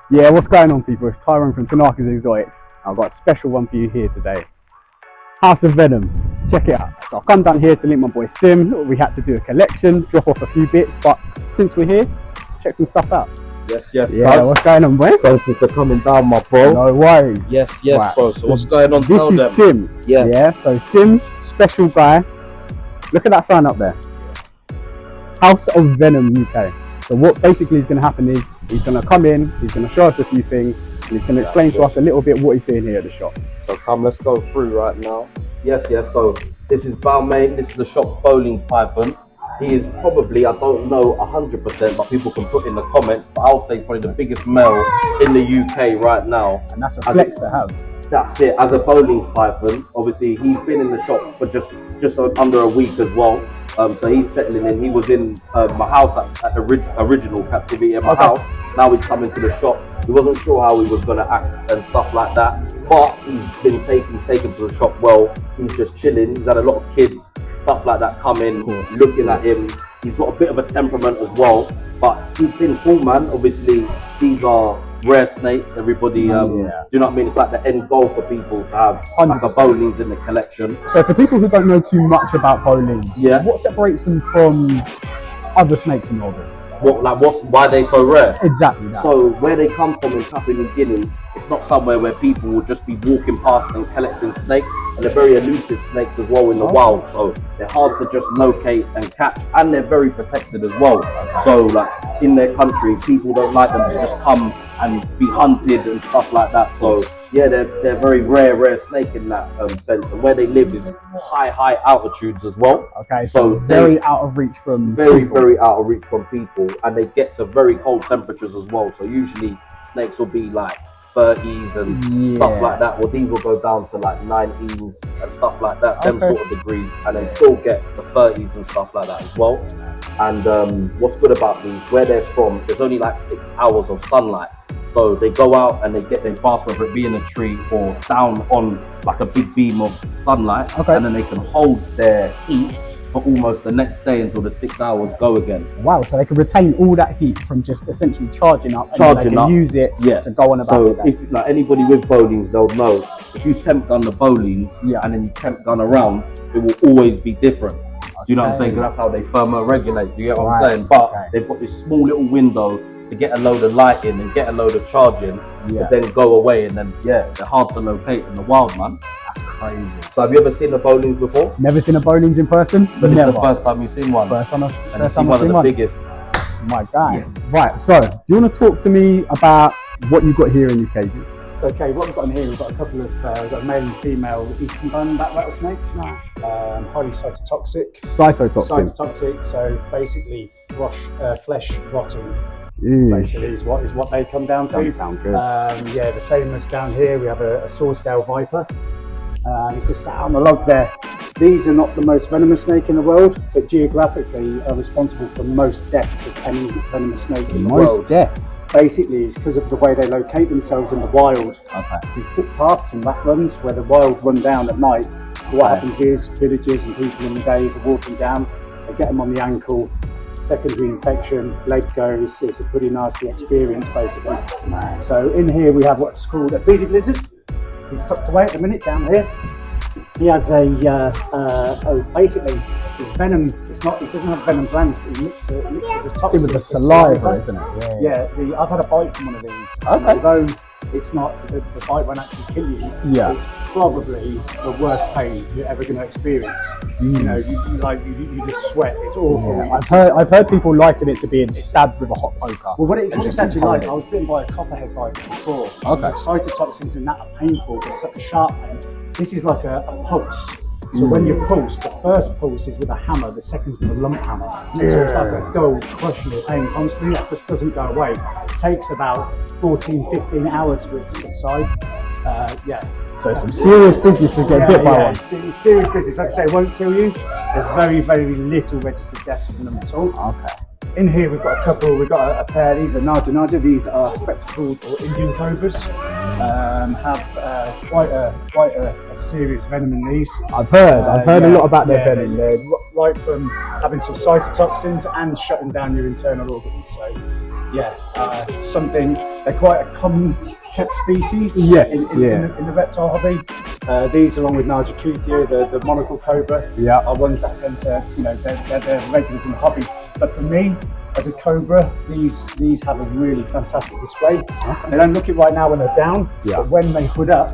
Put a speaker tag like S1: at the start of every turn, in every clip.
S1: Yeah, what's going on, people? It's Tyrone from Tanaka's Exotics. I've got a special one for you here today. House of Venom. Check it out. So I've come down here to link my boy Sim. We had to do a collection, drop off a few bits, but since we're here, check some stuff out.
S2: Yes,
S1: Yeah, what's going on, boy?
S2: Thank you for coming down, my bro.
S1: No worries.
S2: Yes, right. Bro. So what's going on?
S1: This is Sim.
S2: Yes.
S1: Yeah, so Sim, special guy. Look at that sign up there. House of Venom UK. So what basically is going to happen is he's going to come in, he's going to show us a few things, and he's going to explain to us a little bit what he's doing here at the shop.
S2: So come, let's go through right now. Yes. So this is Balmain. This is the shop's Boelen's python. He is probably, I don't know 100%, but people can put in the comments, but I'll say probably the biggest male in the UK right now.
S1: And that's a flex to have.
S2: That's it. As a Boelen's python, obviously he's been in the shop for just under a week as well. So he's settling in. He was in my house at the original captivity at my house. Now he's coming to the shop. He wasn't sure how he was going to act and stuff like that, but he's taken to the shop well. He's just chilling. He's had a lot of kids, stuff like that, come in, looking at him. He's got a bit of a temperament as well, but he's been cool, man. Obviously, these are rare snakes. Everybody, do you know what I mean? It's like the end goal for people to have like a Boelens in the collection.
S1: So for people who don't know too much about Boelens, what separates them from other snakes in Northern?
S2: Why they so rare?
S1: Exactly that.
S2: So where they come from in Papua New Guinea, it's not somewhere where people will just be walking past and collecting snakes, and they're very elusive snakes as well in the wild. So they're hard to just locate and catch, and they're very protected as well. So like in their country, people don't like them to just come and be hunted and stuff like that. So yeah, they're very rare snake in that sense. And where they live is high altitudes as well.
S1: Okay, so very out of reach from
S2: very out of reach from people, and they get to very cold temperatures as well. So usually snakes will be like 30s and stuff like that. Well, these will go down to like 90s and stuff like that, them sort of degrees, and then still get the 30s and stuff like that as well. And what's good about these, where they're from, there's only like 6 hours of sunlight. So they go out and they get their bath, whether it be in a tree or down on like a big beam of sunlight, and then they can hold their heat for almost the next day until the 6 hours go again.
S1: Wow, so they can retain all that heat from just essentially charging up, and they can use it to go on about.
S2: So if like anybody with Boelens, they'll know if you temp gun the Boelens and then you temp gun around, it will always be different. Do you know what I'm saying? Because that's how they thermoregulate. Do you get what I'm saying? But they've got this small little window to get a load of light in and get a load of charge in to then go away, and then they're hard to locate in the wild, man.
S1: That's crazy.
S2: So have you ever seen a Boelens before?
S1: Never seen a Boelens in person?
S2: But this is the first time you've seen one?
S1: First time I've seen
S2: one of the biggest.
S1: My guy. Right, so do you want to talk to me about what you've got here in these cages?
S3: So okay, what we've got in here, we've got a couple of, we've got a male and female eastern bone-back rattlesnake.
S1: Nice.
S3: Highly cytotoxic.
S1: Cytotoxic,
S3: so basically flesh rotting.
S1: Basically
S3: is what they come down to.
S1: Doesn't sound good.
S3: Yeah, the same as down here, we have a saw-scale viper. It's just sat on the log there. These are not the most venomous snake in the world, but geographically are responsible for most deaths of any venomous snake in the world.
S1: Most deaths?
S3: Basically, it's because of the way they locate themselves in the wild. Through footpaths and rat runs, where the wild run down at night. What happens is villagers and people in the days are walking down, they get them on the ankle, secondary infection, leg goes. It's a pretty nasty experience, basically. So in here we have what's called a beaded lizard. He's tucked away at the minute down here. He has basically his venom. He doesn't have venom glands, but he mixes a toxin
S1: with the saliva, isn't it?
S3: Yeah. I've had a bite from one of these. Although it's not, the bite won't actually kill you. It's probably the worst pain you're ever going to experience. You know, you just sweat. It's awful.
S1: I've heard people liken it to being stabbed with a hot poker.
S3: Well, what it's actually like, I was bitten by a copperhead viper before. The cytotoxins in that are painful, but it's like a sharp pain. This is like a pulse. So when you pulse, the first pulse is with a hammer, the second's with a lump hammer. So it's like a dull, crushing your pain constantly. That just doesn't go away. It takes about 14, 15 hours for it to subside.
S1: So some serious business to get bit by one.
S3: It's serious business. Like I say, it won't kill you. There's very, very little registered deaths from them at all. In here we've got a couple, we've got a pair, these are Naja. These are spectacled or Indian Cobras. Have quite a serious venom in these. I've
S1: heard a lot about their venom.
S3: Right from having some cytotoxins and shutting down your internal organs. So Something, they're quite a common kept species
S1: Yes,
S3: in the reptile hobby. These, along with Narjacuthia, the monocle cobra, are ones that tend to, they're regulars in the hobby. But for me, as a cobra, these have a really fantastic display. They don't look it right now when they're down, but when they hood up,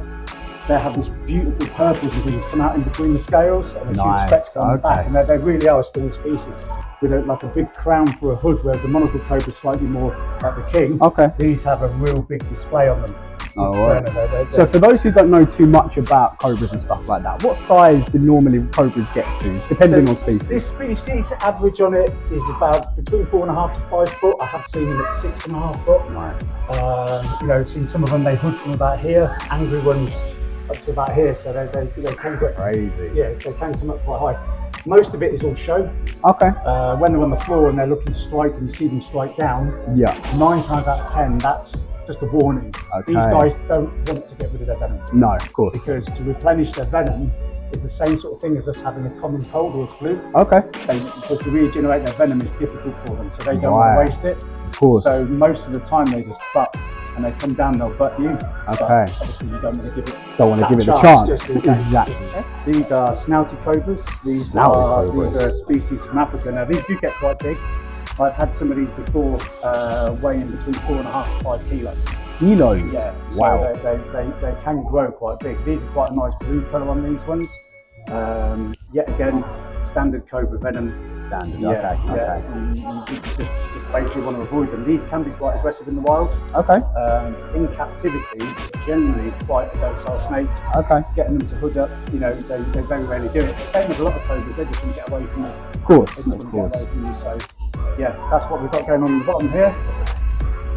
S3: they have this beautiful purples and things come out in between the scales and a huge specks on the back, and they really are a stunning species. With like a big crown for a hood, where the monocle cobra is slightly more like the king. These have a real big display on them.
S1: So for those who don't know too much about cobras and stuff like that, what size do normally cobras get to, depending on species?
S3: This species average on it is about between 4.5 to 5 foot. I have seen them at 6.5 foot.
S1: Nice.
S3: Seen some of them, they hood from about here. Angry ones up to about here, so they can get
S1: crazy.
S3: Yeah, they can come up quite high. Most of it is all show. When they're on the floor and they're looking to strike and you see them strike down, 9 times out of 10, that's just a warning. These guys don't want to get rid of their venom.
S1: No, of course.
S3: Because to replenish their venom is the same sort of thing as us having a common cold or a flu. So to regenerate their venom is difficult for them, so they don't want to waste it.
S1: Of course.
S3: So most of the time they just butt, and they come down, they'll butt you. But obviously you don't want to give it.
S1: The chance.
S3: Exactly. These are snouty cobras. These are species from Africa. Now these do get quite big. I've had some of these before, weighing between 4.5 to 5 kilos.
S1: Kilos?
S3: Yeah.
S1: Wow.
S3: So they can grow quite big. These are quite a nice blue colour on these ones. Yet again, standard cobra venom.
S1: Standard.
S3: You just basically want to avoid them. These can be quite aggressive in the wild. In captivity, generally quite a docile snake. Getting them to hood up, they very rarely do it. The same as a lot of cobras, they just want to get away from you.
S1: Of course.
S3: They just want to get away from you. So that's what we've got going on the bottom here.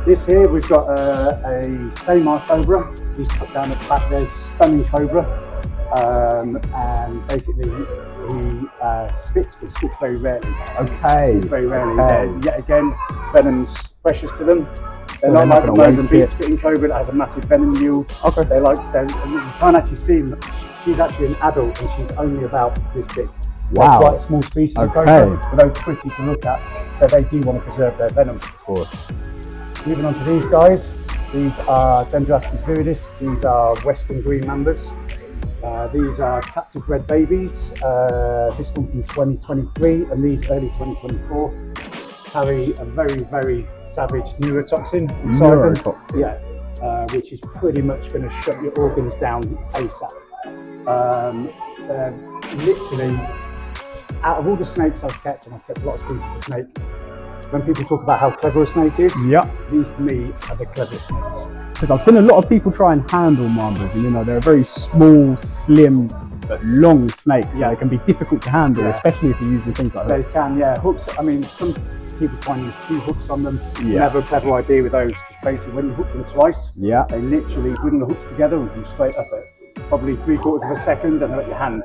S3: This here, we've got a Samar cobra. He's put down at the back there. He's a stunning cobra. And basically he spits, but spits very rarely. Spits very rarely. Yet again, venom's precious to them. They're not like the Mozambique spitting cobra that has a massive venom yield. You can't actually see them. She's actually an adult and she's only about this big. They're quite a small species of cobra, but they're pretty to look at. So they do want to preserve their venom.
S1: Of course.
S3: Moving on to these guys. These are Dendroaspis viridis. These are western green mambas. These are captive bred babies. This one from 2023 and these early 2024 carry a very, very savage neurotoxin inside them. Which is pretty much going to shut your organs down ASAP. Literally, out of all the snakes I've kept, and I've kept a lot of species of snake, when people talk about how clever a snake is, these to me are the cleverest snakes.
S1: Because I've seen a lot of people try and handle mambas, and they're very small, slim, but long snakes. So they can be difficult to handle, especially if you're using things like that.
S3: They can, hooks. I mean, some people try and use 2 hooks on them. Never a clever idea with those. Because basically, when you hook them twice, they literally bring the hooks together and come straight up it. Probably 3/4 of a second, and they're at your hand.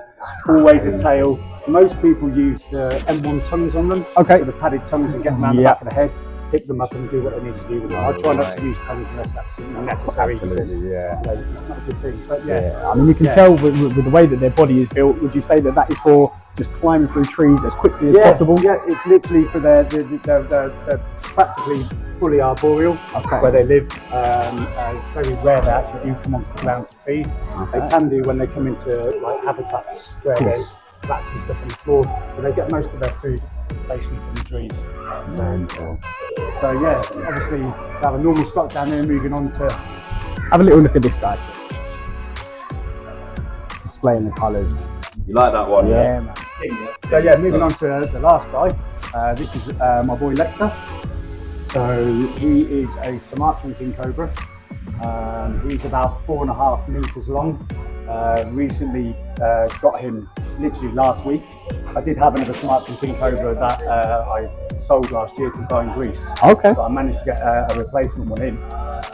S3: Always a tail. Most people use the M1 tongues on them. So the padded tongues and get them around the back of the head, pick them up and do what they need to do with them. I try not to use tongues unless absolutely necessary. Because, it's not a good thing. But
S1: I mean, you can tell with the way that their body is built. Would you say that is for just climbing through trees as quickly as possible?
S3: Yeah, it's literally for they're practically fully arboreal where they live. It's very rare they actually do come onto the ground to feed. They can do when they come into like habitats where there's rats and stuff on the floor, but they get most of their food basically from the trees. So obviously they have a normal stock down there. Moving on to
S1: have a little look at this guy, displaying the colours.
S2: You like that one?
S1: Yeah, man.
S3: So moving on to the last guy. This is my boy Lecter. So he is a Sumatran King Cobra. He's about 4.5 meters long. Recently got him literally last week. I did have another Sumatran King Cobra that I sold last year to a guy in Greece. But I managed to get a replacement one in.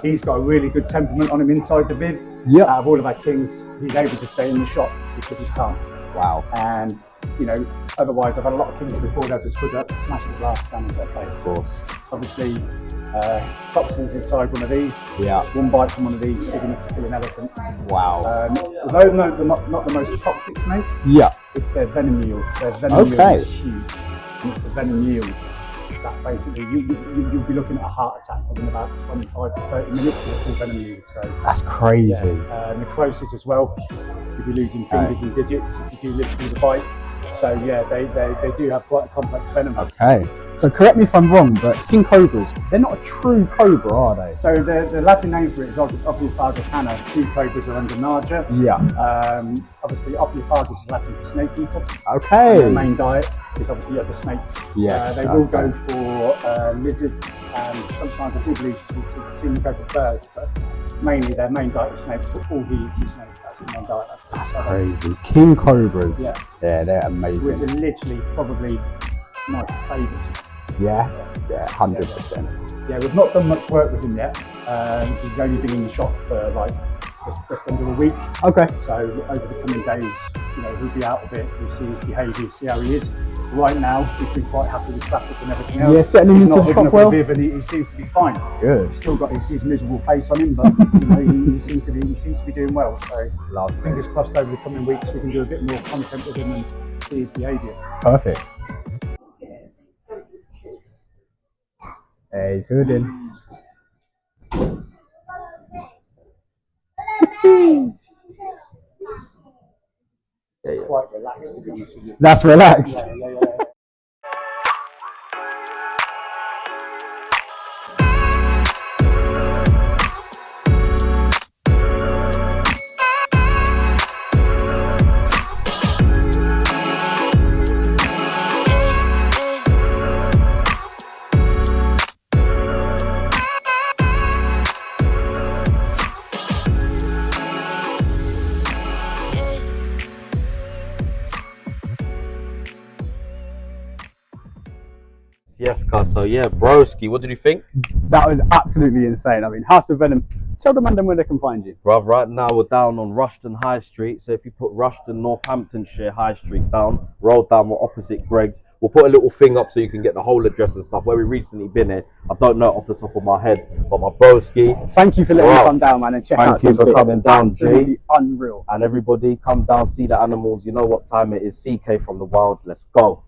S3: He's got a really good temperament on him inside the viv. Out of all of our kings, he's able to stay in the shop because he's calm. And otherwise I've had a lot of kings before they've just hood up and smashed the glass down into their face. Obviously, toxins inside one of these. One bite from one of these, big enough to kill an elephant. Although they're not the most toxic snake, it's their venom yield. Their venom yield is huge, and it's the venom yield that basically you'll be looking at a heart attack within about 25 to 30 minutes with a full venom wound. So
S1: That's crazy.
S3: necrosis as well. You'll be losing fingers and digits if you do live through the bite. So yeah, they do have quite a complex venom.
S1: Okay. So correct me if I'm wrong, but King Cobras, they're not a true cobra, are they?
S3: So the Latin name for it is Ophiophagous hanna. True cobras are under Naja.
S1: Yeah.
S3: Obviously, Ophiophagous is Latin for snake eater.
S1: Okay.
S3: And their main diet is obviously other snakes.
S1: Yes.
S3: They will go for lizards, and sometimes I do believe to see them go for birds, but mainly their main diet is snakes. But all he eats is snakes. That's his main diet.
S1: That's crazy. King Cobras.
S3: Yeah.
S1: Yeah, they're amazing.
S3: Which are literally probably my favourite snakes.
S1: Yeah. Yeah. 100%.
S3: Yeah, we've not done much work with him yet. He's only been in the shop for like just under a week.
S1: Okay.
S3: So over the coming days, he'll be out a bit. We'll see his behaviour, see how he is. Right now, he's been quite happy with traffic and everything else.
S1: Yeah, settling into the shop well.
S3: And he seems to be fine.
S1: Good.
S3: He's still got his miserable face on him, but he seems to be doing well. So fingers crossed over the coming weeks we can do a bit more content with him and see his behaviour.
S1: Perfect. Hey, he's hooding.
S3: Quite relaxed to be honest with you.
S1: That's relaxed.
S3: Yeah.
S2: Yes, cuz. So yeah, broski, what did you think?
S1: That was absolutely insane. I mean, House of Venom, tell the man them where they can find you.
S2: Bruv, right now we're down on Rushton High Street. So if you put Rushton, Northamptonshire High Street down, roll down, we're opposite Greg's. We'll put a little thing up so you can get the whole address and stuff. Where we recently been here, I don't know off the top of my head, but my broski.
S1: Thank you for letting me come down, man, and check out
S2: Thank you for coming down, G.
S1: Unreal.
S2: And everybody, come down, see the animals. You know what time it is. CK from the Wild. Let's go.